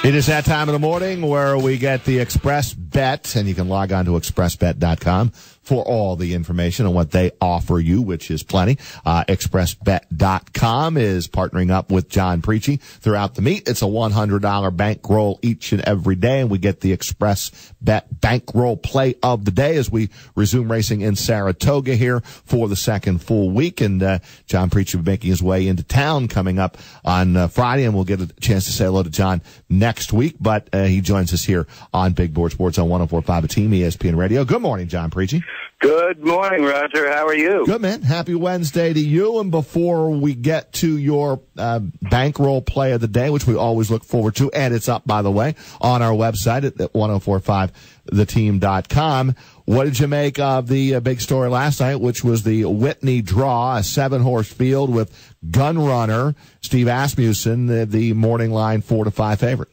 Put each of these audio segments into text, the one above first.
It is that time of the morning where we get the Express Bet, and you can log on to expressbet.com for all the information on what they offer you, which is plenty. Expressbet.com is partnering up with John Pricci throughout the meet. It's a $100 bankroll each and every day, and we get the Express Bet bankroll play of the day as we resume racing in Saratoga here for the second full week. And John Pricci will be making his way into town coming up on Friday, and we'll get a chance to say hello to John next week. But he joins us here on Big Board Sports on 104.5 A Team ESPN Radio. Good morning, John Pricci. Good morning, Roger. How are you? Good, man. Happy Wednesday to you. And before we get to your bankroll play of the day, which we always look forward to, and it's up, by the way, on our website at 1045theteam.com, what did you make of the big story last night, which was the Whitney draw, a 7-horse field with gun runner Steve Asmussen, the morning line 4-5 favorite?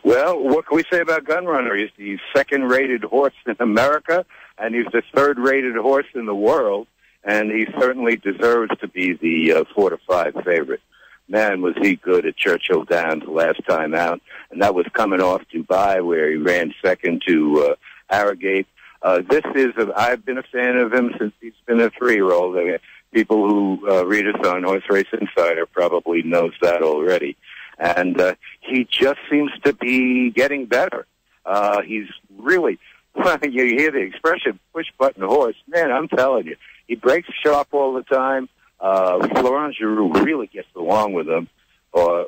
Well, what can we say about Gunrunner? He's the second-rated horse in America, and he's the third-rated horse in the world, and he certainly deserves to be the 4-5 favorite. Man, was he good at Churchill Downs last time out, and that was coming off Dubai, where he ran second to Harrogate. I've been a fan of him since he's been a 3-year-old. I mean, people who read us on HorseRaceInsider probably knows that already. And he just seems to be getting better. He's really, you hear the expression, push-button horse. Man, I'm telling you, he breaks sharp all the time. Florent Giroux really gets along with him, or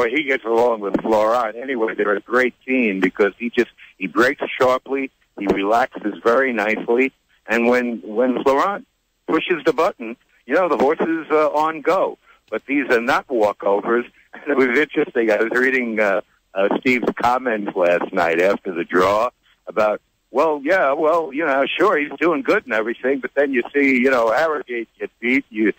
he gets along with Florent. Anyway, they're a great team because he breaks sharply, he relaxes very nicely, and when Florent pushes the button, you know, the horse is on go. But these are not walkovers. And it was interesting. I was reading Steve's comments last night after the draw about, sure, he's doing good and everything, but then you see, Harrogate get beat. You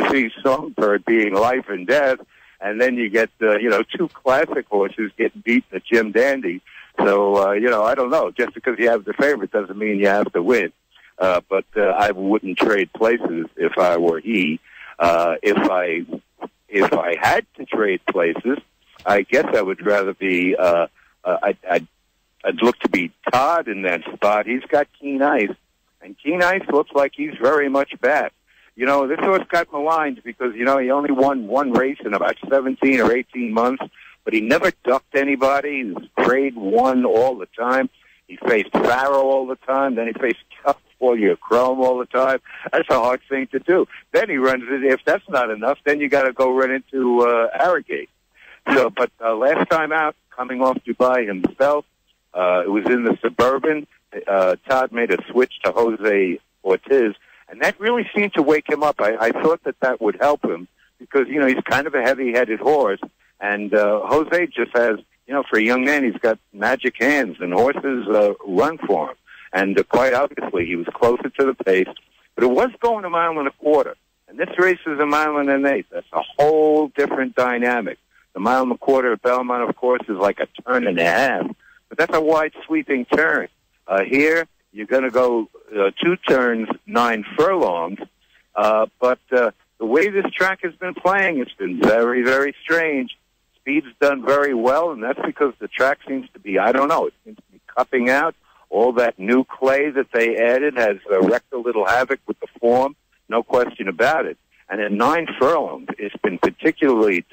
see Songbird being life and death, and then you get, two classic horses getting beat in the Jim Dandy. So, I don't know. Just because you have the favorite doesn't mean you have to win. But I wouldn't trade places if I were he. If I had to trade places, I guess I would rather be. I'd look to be Todd in that spot. He's got Keen Ice, and Keen Ice looks like he's very much back. This horse got maligned because he only won one race in about 17 or 18 months, but he never ducked anybody. He was grade 1 all the time. He faced Farrow all the time. Then he faced California Chrome all the time. That's a hard thing to do. Then he runs it. If that's not enough, then you got to go run into Harrogate. But last time out, coming off Dubai himself, it was in the Suburban. Todd made a switch to Jose Ortiz, and that really seemed to wake him up. I thought that would help him because, he's kind of a heavy-headed horse, and Jose just has, for a young man, he's got magic hands, and horses run for him. And quite obviously, he was closer to the pace, but it was going 1.25 miles. And this race is 1.1 miles. That's a whole different dynamic. The 1.25 miles at Belmont, of course, is like a 1.5 turns, but that's a wide sweeping turn. Here, you're going to go 2 turns, 9 furlongs. But the way this track has been playing, it's been very, very strange. Speed's done very well, and that's because the track seems to be, it seems to be cupping out. All that new clay that they added has wreaked a little havoc with the form, no question about it. And at 9 furlongs, it's been particularly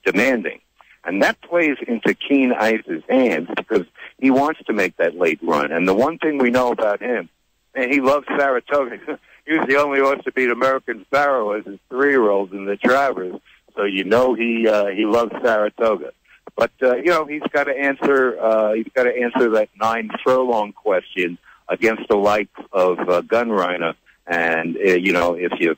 demanding. And that plays into Keen Ice's hands because he wants to make that late run. And the one thing we know about him, and he loves Saratoga. He was the only horse to beat American Sparrow as a 3-year-old in the Travers. So he loves Saratoga. But he's got to answer that 9 furlong question against the likes of Gunrunner. And if you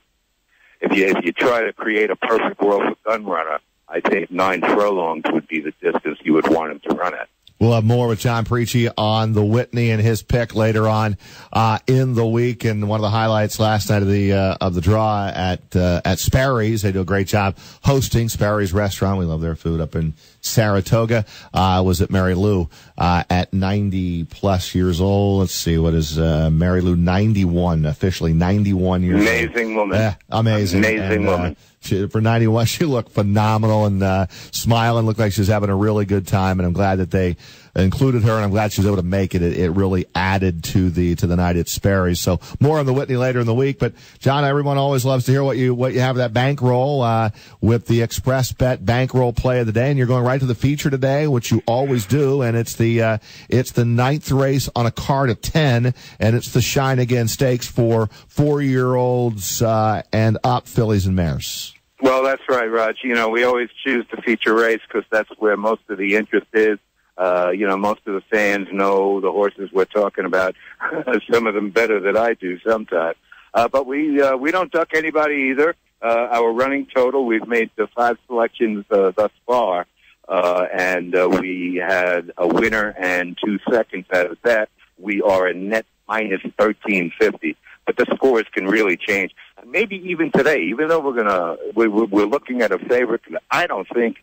try to create a perfect world with Gunrunner, I think 9 furlongs would be the distance you would want him to run at. We'll have more with John Pricci on the Whitney and his pick later on in the week. And one of the highlights last night of the draw at Sperry's. They do a great job hosting Sperry's Restaurant. We love their food up in Saratoga. Was at Mary Lou at 90+ years old. Let's see, what is Mary Lou? 91, officially 91 years old. Amazing woman. Amazing. Amazing woman. For 91, she looked phenomenal and smiling, looked like she was having a really good time, and I'm glad that they included her, and I'm glad she was able to make it. It really added to the night at Sperry's. So more on the Whitney later in the week. But John, everyone always loves to hear what you have that bankroll with the Express Bet bankroll play of the day, and you're going right to the feature today, which you always do, and it's the ninth race on a card of 10, and it's the Shine Again Stakes for 4-year-olds and up fillies and mares. Well, that's right, Raj. You know, we always choose the feature race because that's where most of the interest is. You know, most of the fans know the horses we're talking about, some of them better than I do sometimes. But we don't duck anybody either. Our running total, we've made the 5 selections thus far, and we had a winner and 2 seconds out of that. We are a net minus 1350. But the scores can really change. Maybe even today, even though we're looking at a favorite that I don't think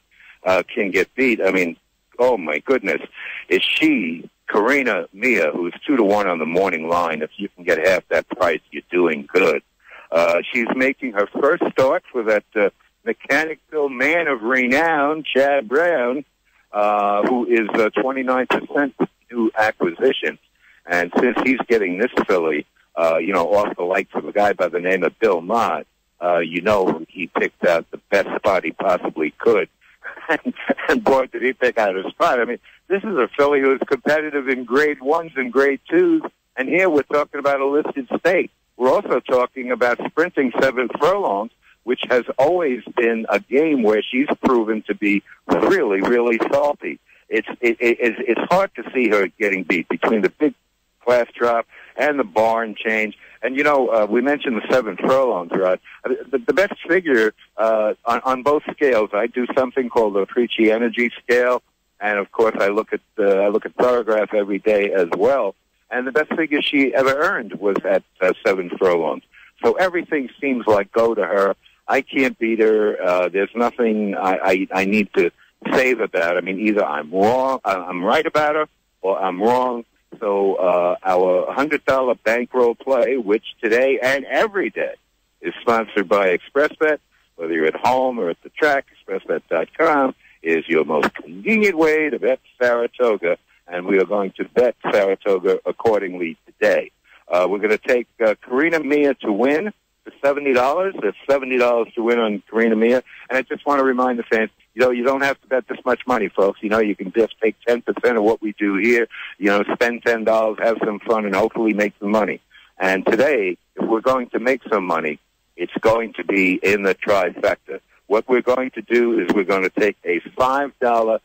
can get beat. I mean, oh my goodness, is she Karina Mia, who's 2-1 on the morning line? If you can get half that price, you're doing good. She's making her first start for that Mechanicsville man of renown, Chad Brown, who is 29% new acquisition. And since he's getting this filly, you know, off the likes of a guy by the name of Bill Mott, you know, he picked out the best spot he possibly could. And boy, did he pick out a spot. I mean, this is a filly who's competitive in grade 1s and grade 2s, and here we're talking about a listed stake. We're also talking about sprinting 7 furlongs, which has always been a game where she's proven to be really, really salty. It's hard to see her getting beat between the big class drop and the barn change. And, you know, we mentioned the 7 furlongs, Rod. The best figure on both scales, I do something called the Pricci energy scale, and, of course, I look at Thoroughgraph every day as well. And the best figure she ever earned was at 7 furlongs. So everything seems like go to her. I can't beat her. There's nothing I need to save about. I mean, either I'm wrong, I'm right about her, or I'm wrong. So our $100 bankroll play, which today and every day is sponsored by ExpressBet, whether you're at home or at the track, expressbet.com is your most convenient way to bet Saratoga, and we are going to bet Saratoga accordingly today. We're going to take Karina Mia to win for $70. There's $70 to win on Karina Mia, and I just want to remind the fans, you know, you don't have to bet this much money, folks. You know, you can just take 10% of what we do here, you know, spend $10, have some fun, and hopefully make some money. And today, if we're going to make some money, it's going to be in the trifecta. What we're going to do is we're going to take a $5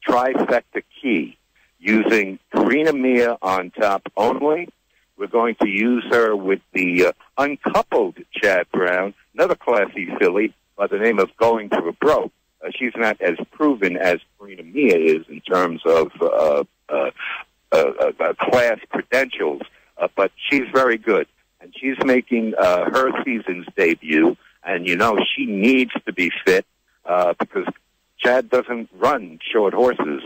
trifecta key using Karina Mia on top only. We're going to use her with the uncoupled Chad Brown, another classy filly by the name of Going for a Broke. She's not as proven as Karina Mia is in terms of class credentials, but she's very good. And she's making her season's debut, and, you know, she needs to be fit because Chad doesn't run short horses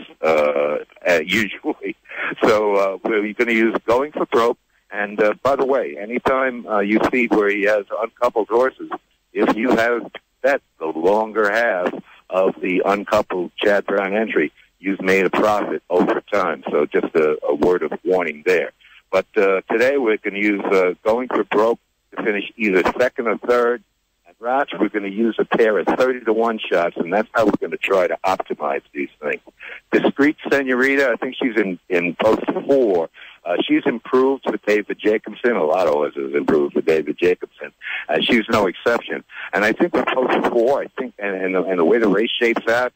usually. So we're going to use Going for Broke. And, by the way, anytime you see where he has uncoupled horses, if you have bet the longer half of the uncoupled Chad Brown entry, you've made a profit over time. So just a word of warning there. But today we're going to use Going for Broke to finish either second or third. And Raj, we're going to use a pair of 30-1 shots, and that's how we're going to try to optimize these things. Discreet Senorita, I think she's in post 4. She's improved with David Jacobson. A lot of horses improved with David Jacobson. She's no exception. And I think with post 4, I think, and the way the race shapes out,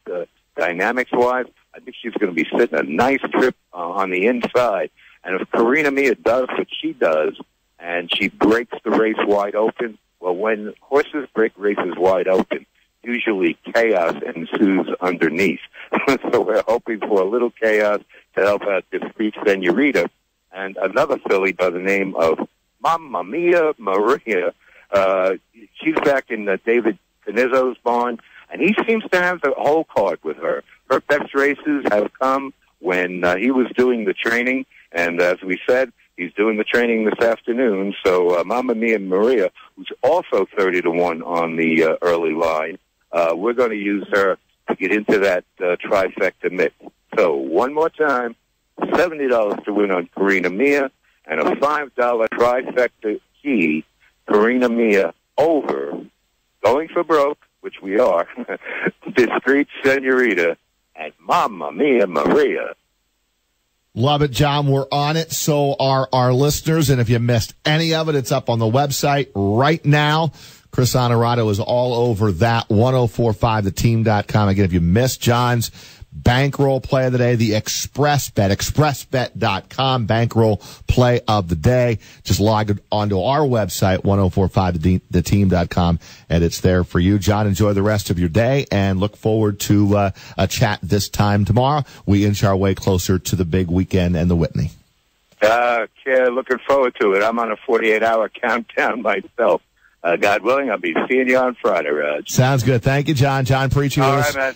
dynamics-wise, I think she's going to be sitting a nice trip on the inside. And if Karina Mia does what she does, and she breaks the race wide open, well, when horses break races wide open, usually chaos ensues underneath. So we're hoping for a little chaos to help out Discreet Senorita. And another filly by the name of Mamma Mia Maria. She's back in David Canizzo's barn, and he seems to have the whole card with her. Her best races have come when he was doing the training, and as we said, he's doing the training this afternoon. So Mamma Mia Maria who's also 30-1 on the early line. We're going to use her to get into that trifecta mix. So one more time, $70 to win on Karina Mia, and a $5 trifecta key, Karina Mia over, going for broke, which we are, Discreet Senorita, and Mamma Mia Maria. Love it, John. We're on it. So are our listeners. And if you missed any of it, it's up on the website right now. Chris Honorato is all over that. 1045theteam.com. Again, if you missed John's bankroll play of the day, the Express Bet, expressbet.com, bankroll play of the day. Just log onto our website, 1045theteam.com, and it's there for you. John, enjoy the rest of your day and look forward to a chat this time tomorrow. We inch our way closer to the big weekend and the Whitney. Yeah, looking forward to it. I'm on a 48-hour countdown myself. God willing, I'll be seeing you on Friday, Raj. Sounds good. Thank you, John. John Pricci. All right, man.